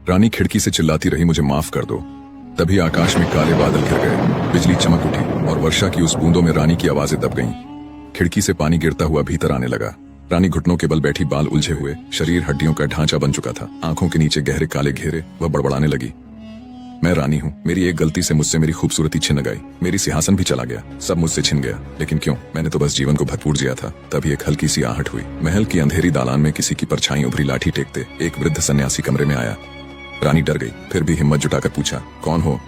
रानी खिड़की से चिल्लाती रही, मुझे माफ कर दो। तभी आकाश में काले बादल घिर गए, बिजली चमक उठी और वर्षा की उस बूंदों में रानी की आवाजें दब गईं। खिड़की से पानी गिरता हुआ भीतर आने लगा। रानी घुटनों के बल बैठी, बाल उलझे हुए, शरीर हड्डियों का ढांचा बन चुका था, आंखों के नीचे गहरे काले घेरे। वह बड़बड़ाने लगी, मैं रानी हूँ, मेरी एक गलती से मुझसे मेरी खूबसूरती छिन गई, मेरी सिंहासन भी चला गया, सब मुझसे छिन गया। लेकिन क्यों? मैंने तो बस जीवन को भरपूर जिया था। तभी एक हल्की सी आहट हुई। महल की अंधेरी दालान में किसी की परछाई उभरी। लाठी टेकते एक वृद्ध सन्यासी कमरे में आया। रानी डर गई, फिर भी हिम्मत जुटाकर पूछा, कौन हो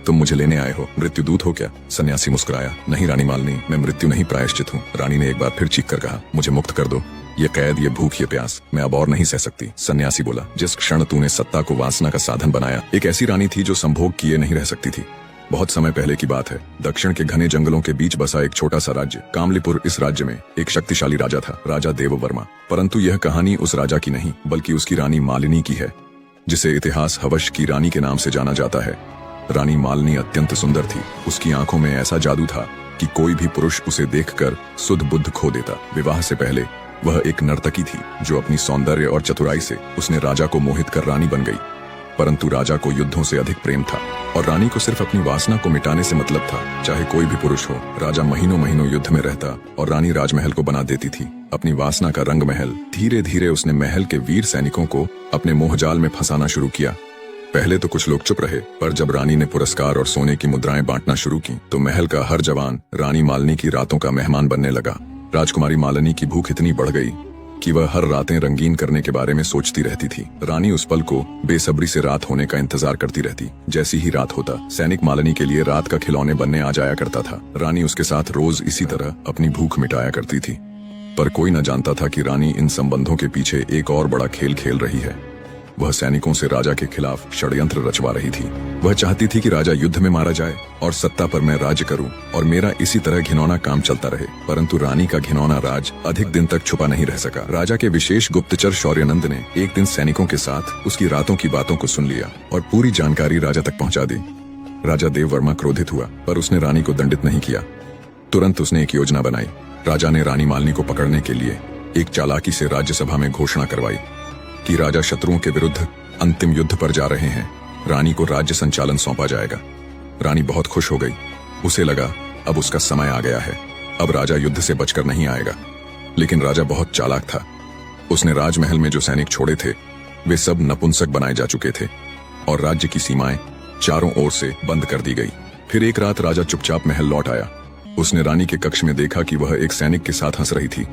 तुम? मुझे लेने आए हो? मृत्यु दूत हो क्या? सन्यासी मुस्कुराया, नहीं रानी मालिनी, मैं मृत्यु नहीं प्रायश्चित हूँ। रानी ने एक बार फिर चीख कर कहा, मुझे मुक्त कर दो, ये कैद, ये भूख, ये प्यास, मैं अब और नहीं सह सकती। सन्यासी बोला, जिस क्षण तूने सत्ता को वासना का साधन बनाया, एक ऐसी रानी थी जो संभोग किए नहीं रह सकती थी। बहुत समय पहले की बात है। दक्षिण के घने जंगलों के बीच बसा एक छोटा सा राज्य, कामलीपुर। इस राज्य में एक शक्तिशाली राजा था, राजा देववर्मा। परंतु यह कहानी उस राजा की नहीं, बल्कि उसकी रानी मालिनी की है, जिसे इतिहास हवश की रानी के नाम से जाना जाता है। रानी मालिनी अत्यंत सुंदर थी। उसकी आंखों में ऐसा जादू था कि कोई भी पुरुष उसे देखकर सुध बुद्ध खो देता। विवाह से पहले वह एक नर्तकी थी जो अपनी सौंदर्य और चतुराई से उसने राजा को मोहित कर रानी बन गई। परंतु राजा को युद्धों से अधिक प्रेम था और रानी को सिर्फ अपनी वासना को मिटाने से मतलब था। चाहे कोई भी पुरुष हो, राजा महीनों महीनों युद्ध में रहता और रानी राजमहल को बना देती थी, अपनी वासना का रंग महल। धीरे धीरे उसने महल के वीर सैनिकों को अपने मोहजाल में फंसाना शुरू किया। पहले तो कुछ लोग चुप रहे, पर जब रानी ने पुरस्कार और सोने की मुद्राएं बांटना शुरू की तो महल का हर जवान रानी मालिनी की रातों का मेहमान बनने लगा। राजकुमारी मालिनी की भूख इतनी बढ़ गई कि वह हर रातें रंगीन करने के बारे में सोचती रहती थी। रानी उस पल को बेसब्री से रात होने का इंतजार करती रहती। जैसी ही रात होता, सैनिक मालिनी के लिए रात का खिलौने बनने आ जाया करता था। रानी उसके साथ रोज इसी तरह अपनी भूख मिटाया करती थी। पर कोई न जानता था कि रानी इन संबंधों के पीछे एक और बड़ा खेल खेल रही है। वह सैनिकों से राजा के खिलाफ षड्यंत्र रचवा रही थी। वह चाहती थी कि राजा युद्ध में मारा जाए और सत्ता पर मैं राज्य करूं और मेरा इसी तरह घिनौना काम चलता रहे। परंतु रानी का घिनौना राज अधिक दिन तक छुपा नहीं रह सका। राजा के विशेष गुप्तचर शौर्यनंद ने एक दिन सैनिकों के साथ उसकी रातों की बातों को सुन लिया और पूरी जानकारी राजा तक पहुंचा दी। राजा देववर्मा क्रोधित हुआ, पर उसने रानी को दंडित नहीं किया। तुरंत उसने एक योजना बनाई। राजा ने रानी मालिनी को पकड़ने के लिए एक चालाकी से राज्यसभा में घोषणा करवाई कि राजा शत्रुओं के विरुद्ध अंतिम युद्ध पर जा रहे हैं, रानी को राज्य संचालन सौंपा जाएगा। रानी बहुत खुश हो गई। उसे लगा अब उसका समय आ गया है, अब राजा युद्ध से बचकर नहीं आएगा। लेकिन राजा बहुत चालाक था। उसने राजमहल में जो सैनिक छोड़े थे वे सब नपुंसक बनाए जा चुके थे और राज्य की सीमाएं चारों ओर से बंद कर दी गई। फिर एक रात राजा चुपचाप महल लौट आया। उसने रानी के कक्ष में देखा कि वह एक सैनिक के साथ हंस रही थी।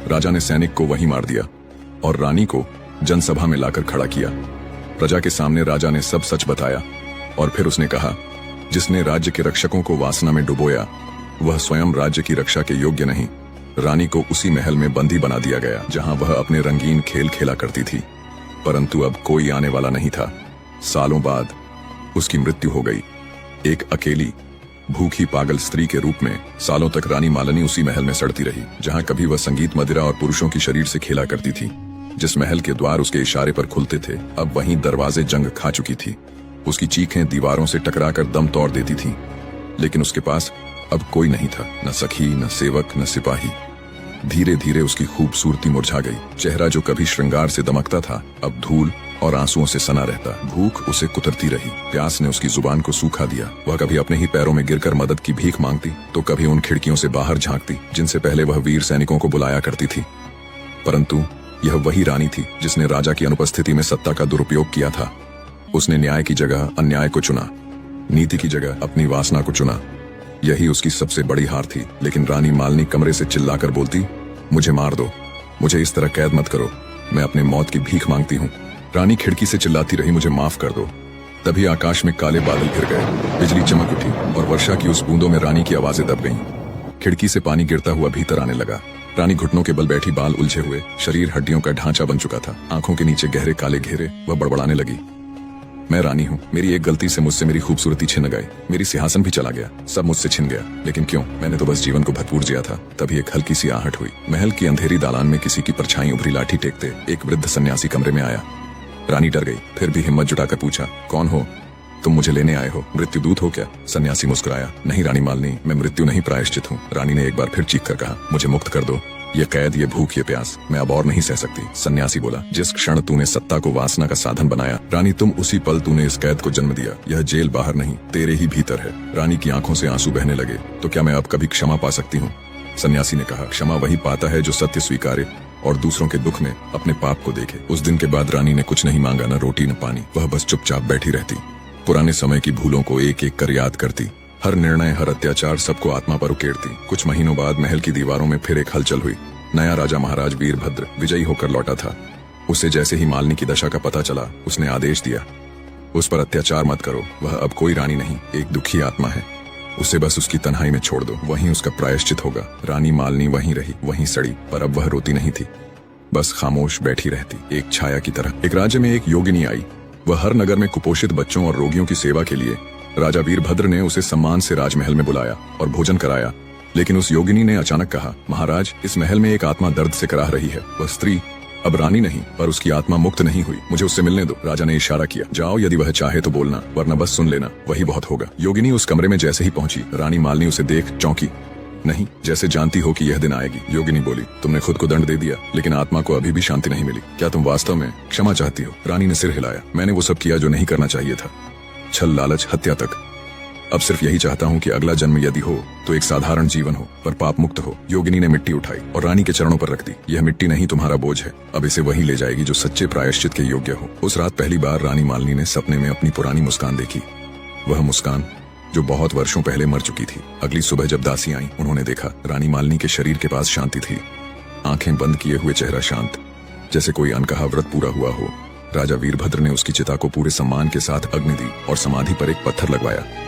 राजा ने सैनिक को वहीं मार दिया और रानी को जनसभा में लाकर खड़ा किया। प्रजा के सामने राजा ने सब सच बताया और फिर उसने कहा, जिसने राज्य के रक्षकों को वासना में डुबोया वह स्वयं राज्य की रक्षा के योग्य नहीं। रानी को उसी महल में बंदी बना दिया गया जहां वह अपने रंगीन खेल खेला करती थी। परंतु अब कोई आने वाला नहीं था। सालों बाद उसकी मृत्यु हो गई। एक अकेली भूखी पागल स्त्री के रूप में सालों तक रानी मालिनी उसी महल में सड़ती रही जहां कभी वह संगीत, मदिरा और पुरुषों की शरीर से खेला करती थी। जिस महल के द्वार उसके इशारे पर खुलते थे अब वहीं दरवाजे जंग खा चुकी थी। उसकी चीखें दीवारों से टकराकर दम तोड़ देती थीं। लेकिन उसके पास अब कोई नहीं था, न सखी, न सेवक, न सिपाही। धीरे धीरे उसकी खूबसूरती मुरझा गई। चेहरा जो कभी श्रृंगार से दमकता था अब धूल और आंसुओं से सना रहता। भूख उसे कुतरती रही। प्यास ने उसकी जुबान को सूखा दिया। वह कभी अपने ही पैरों में गिरकर मदद की भीख मांगती तो कभी उन खिड़कियों से बाहर झांकती जिनसे पहले वह वीर सैनिकों को बुलाया करती थी। परंतु यह वही रानी थी जिसने राजा की अनुपस्थिति में सत्ता का दुरुपयोग किया था। उसने न्याय की जगह अन्याय को चुना, नीति की जगह अपनी वासना को चुना। यही उसकी सबसे बड़ी हार थी। लेकिन रानी मालिनी कमरे से चिल्लाकर बोलती, मुझे मार दो, मुझे इस तरह कैद मत करो, मैं अपने मौत की भीख मांगती हूँ। रानी खिड़की से चिल्लाती रही, मुझे माफ कर दो। तभी आकाश में काले बादल घिर गए, बिजली चमक उठी और वर्षा की उस बूंदों में रानी की आवाजें दब गईं। खिड़की से पानी गिरता हुआ भीतर आने लगा। रानी घुटनों के बल बैठी, बाल उलझे हुए, शरीर हड्डियों का ढांचा बन चुका था, आंखों के नीचे गहरे काले घेरे। वह बड़बड़ाने लगी, मैं रानी हूँ, मेरी एक गलती से मुझसे मेरी खूबसूरती छिन गई, मेरी सिंहासन भी चला गया, सब मुझसे छिन गया। लेकिन क्यों? मैंने तो बस जीवन को भरपूर जिया था। तभी एक हल्की सी आहट हुई। महल की अंधेरी दालान में किसी की परछाई उभरी। लाठी टेकते एक वृद्ध सन्यासी कमरे में आया। रानी डर गई, फिर भी हिम्मत जुटाकर पूछा, कौन हो तुम? मुझे लेने आए हो? मृत्यु दूत हो क्या? सन्यासी मुस्कुराया, नहीं रानी मालिनी, मैं मृत्यु नहीं प्रायश्चित हूँ। रानी ने एक बार फिर चीख कर कहा, मुझे मुक्त कर दो, ये कैद, ये भूख, ये प्यास मैं अब और नहीं सह सकती। सन्यासी बोला, जिस क्षण तूने सत्ता को वासना का साधन बनाया रानी, तुम उसी पल तूने इस कैद को जन्म दिया। यह जेल बाहर नहीं, तेरे ही भीतर है। रानी की आंखों से आंसू बहने लगे। तो क्या मैं अब कभी क्षमा पा सकती हूँ? सन्यासी ने कहा, क्षमा वही पाता है जो सत्य स्वीकारे और दूसरों के दुख में अपने पाप को देखे। उस दिन के बाद रानी ने कुछ नहीं मांगा, न रोटी न पानी। वह बस चुपचाप बैठी रहती, पुराने समय की भूलों को एक एक कर याद करती। हर निर्णय, हर अत्याचार सबको आत्मा पर उकेरती। कुछ महीनों बाद महल की दीवारों में फिर एक हलचल हुई। नया राजा महाराज वीरभद्र विजयी होकर लौटा था। उसे जैसे ही मालिनी की दशा का पता चला, उसने आदेश दिया, उस पर अत्याचार मत करो। वह अब कोई रानी नहीं, एक दुखी आत्मा है। उसे बस उसकी तन्हाई में छोड़ दो, वहीं उसका प्रायश्चित होगा। रानी मालिनी वहीं रही, वहीं सड़ी, पर अब वह रोती नहीं थी, बस खामोश बैठी रहती, एक छाया की तरह। एक राज्य में एक योगिनी आई। वह हर नगर में कुपोषित बच्चों और रोगियों की सेवा के लिए राजा वीरभद्र ने उसे सम्मान से राजमहल में बुलाया और भोजन कराया। लेकिन उस योगिनी ने अचानक कहा, महाराज, इस महल में एक आत्मा दर्द से कराह रही है। वह स्त्री अब रानी नहीं, पर उसकी आत्मा मुक्त नहीं हुई। मुझे उससे मिलने दो। राजा ने इशारा किया, जाओ, यदि वह चाहे तो बोलना, वरना बस सुन लेना, वही बहुत होगा। योगिनी उस कमरे में जैसे ही पहुंची, रानी मालिनी उसे देख चौंकी। नहीं, जैसे जानती हो कि यह दिन आएगी। योगिनी बोली, तुमने खुद को दंड दे दिया, लेकिन आत्मा को अभी भी शांति नहीं मिली। क्या तुम वास्तव में क्षमा चाहती हो? रानी ने सिर हिलाया। मैंने वो सब किया जो नहीं करना चाहिए था, छल, लालच, हत्या तक। अब सिर्फ यही चाहता हूँ कि अगला जन्म यदि हो तो एक साधारण जीवन हो, पर पाप मुक्त हो। योगिनी ने मिट्टी उठाई और रानी के चरणों पर रख दी। यह मिट्टी नहीं तुम्हारा बोझ है, अब इसे वहीं ले जाएगी जो सच्चे प्रायश्चित के योग्य हो। उस रात पहली बार रानी मालिनी ने सपने में अपनी पुरानी मुस्कान देखी। वह मुस्कान जो बहुत वर्षों पहले मर चुकी थी। अगली सुबह जब दासी आई, उन्होंने देखा रानी मालिनी के शरीर के पास शांति थी, आंखें बंद किए हुए, चेहरा शांत, जैसे कोई अनकहा व्रत पूरा हुआ हो। राजा वीरभद्र ने उसकी चिता को पूरे सम्मान के साथ अग्नि दी और समाधि पर एक पत्थर लगवाया।